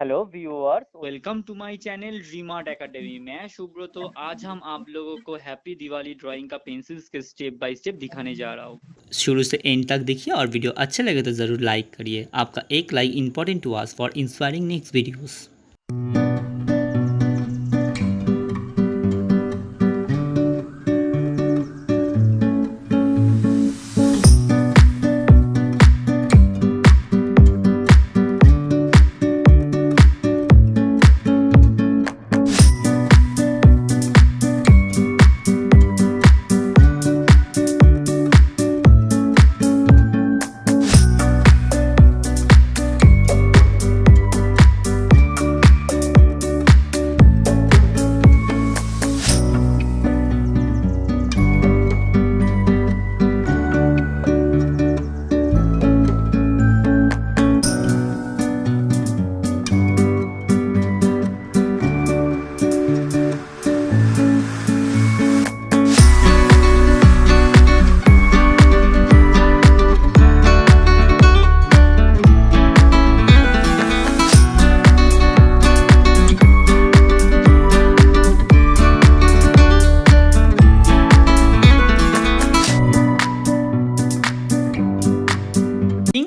Hello viewers, welcome to my channel dream art academy. मैं सुब्रतो। आज हम आप लोगों को हैप्पी दिवाली ड्राइंग का पेंसिल्स के स्टेप बाय स्टेप दिखाने जा रहा हूँ। शुरू से एंड तक देखिए और वीडियो अच्छा लगे तो ज़रूर लाइक करिए। आपका एक like important to us for inspiring next videos.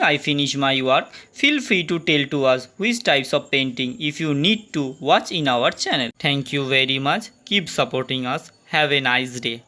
I finish my work. Feel free to tell to us which types of painting if you need to watch in our channel. Thank you very much. Keep supporting us. Have a nice day.